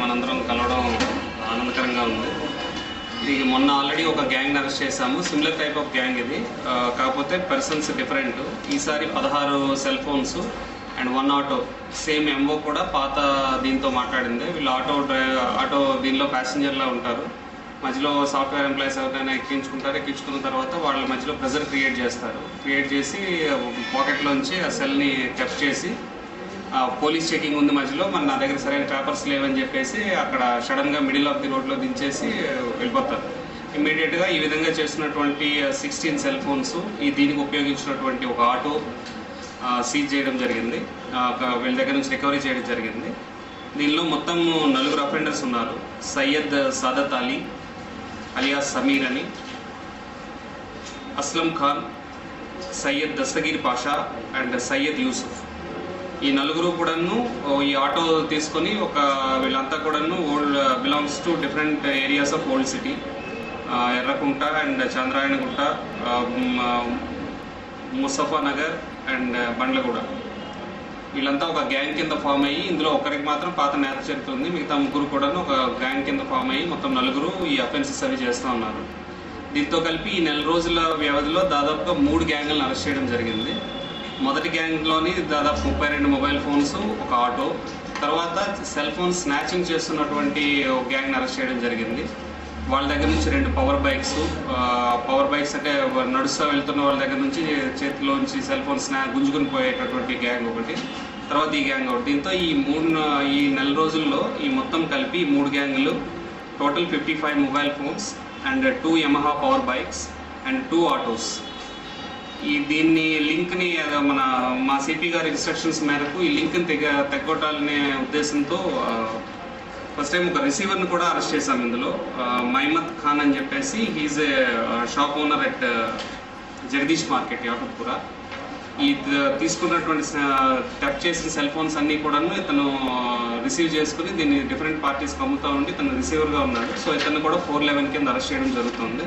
మనందరం కలవడం ఆనందకరంగా ఉంది. ఇది మొన్న ఆల్రెడీ ఒక గ్యాంగ్ అరెస్ట్ చేశాము. సిమిలర్ టైప్ ఆఫ్ గ్యాంగ్ ఇది, కాకపోతే పర్సన్స్ డిఫరెంట్. ఈసారి 16 cell phones and 1 auto. Same MO కూడా పాత దీంతో మాట్లాడింది. వీళ్ళు ఆటో దీనిలో ప్యాసింజర్లా ఉంటారు. మధ్యలో సాఫ్ట్వేర్ ఎంప్లాయీస్ ఎవరైనా ఎక్కించుకున్న తర్వాత వాళ్ళ మధ్యలో ప్రెజర్ క్రియేట్ చేసి పాకెట్లోంచి ఆ సెల్ని కెప్ట్ చేసి పోలీస్ చెకింగ్ ఉంది మధ్యలో, నా దగ్గర సరైన పేపర్స్ లేవని చెప్పేసి అక్కడ సడన్గా మిడిల్ ఆఫ్ ది రోడ్లో దించేసి వెళ్ళిపోతారు. ఇమ్మీడియట్గా ఈ విధంగా చేసినటువంటి 16 సెల్ ఫోన్స్, దీనికి ఉపయోగించినటువంటి ఒక ఆటో సీజ్ చేయడం జరిగింది. వీళ్ళ దగ్గర నుంచి రికవరీ చేయడం జరిగింది. దీనిలో మొత్తం 4 అఫెండర్స్ ఉన్నారు. సయ్యద్ సాదత్ అలీ అలియాస్ సమీర్ అని, అస్లం ఖాన్, సయ్యద్ దస్తగీర్ పాషా అండ్ సయ్యద్ యూసుఫ్. ఈ 4 కూడాను ఈ ఆటో తీసుకొని వీళ్ళంతా కూడాను belongs to different areas of old city, Errakunta and Chandrayangutta, Mustafa Nagar and Bandlaguda. వీళ్ళంతా ఒక గ్యాంగ్ కింద ఫామ్ అయ్యి, ఇందులో ఒకరికి మాత్రం పాత నేర చరిత్ర ఉంది. మిగతా 3 కూడాను ఒక గ్యాంగ్ కింద ఫామ్ అయ్యి మొత్తం 4 ఈ అఫెన్సెస్ అవి చేస్తూ ఉన్నారు. దీంతో కలిపి ఈ 4 రోజుల వ్యవధిలో దాదాపుగా 3 గ్యాంగులను అరెస్ట్ చేయడం జరిగింది. మొదటి గ్యాంగ్లోని దాదాపు 32 మొబైల్ ఫోన్స్, ఒక ఆటో. తర్వాత సెల్ ఫోన్ స్నాచింగ్ చేస్తున్నటువంటి గ్యాంగ్ని అరెస్ట్ చేయడం జరిగింది. వాళ్ళ దగ్గర నుంచి 2 పవర్ బైక్స్ అంటే నడుస్తూ వెళ్తున్న వాళ్ళ దగ్గర నుంచి చేతిలోంచి సెల్ ఫోన్ గుంజుకుని పోయేటటువంటి గ్యాంగ్ ఒకటి, తర్వాత ఈ గ్యాంగ్ ఒకటి. దీంతో ఈ నెల రోజుల్లో ఈ మొత్తం కలిపి 3 గ్యాంగులు total 55 mobile phones and 2 Yamaha power bikes and 2 autos. దీన్ని లింక్ని మా సిపి గారి ఇన్స్ట్రక్షన్స్ మేరకు ఈ లింక్ని తెగొట్టాలనే ఉద్దేశంతో ఫస్ట్ టైం ఒక రిసీవర్ని కూడా అరెస్ట్ చేశాం. ఇందులో మహమ్మద్ ఖాన్ అని చెప్పేసి, he's a shop owner at Jagdish market, Yakutpura. ఈ తీసుకున్నటువంటి టెప్ చేసిన సెల్ ఫోన్స్ అన్నీ కూడాను ఇతను రిసీవ్ చేసుకుని దీన్ని డిఫరెంట్ పార్టీస్కి అమ్ముతూ ఉండి ఇతను రిసీవర్గా ఉన్నాడు. సో ఇతను కూడా 411 కింద అరెస్ట్ చేయడం జరుగుతుంది.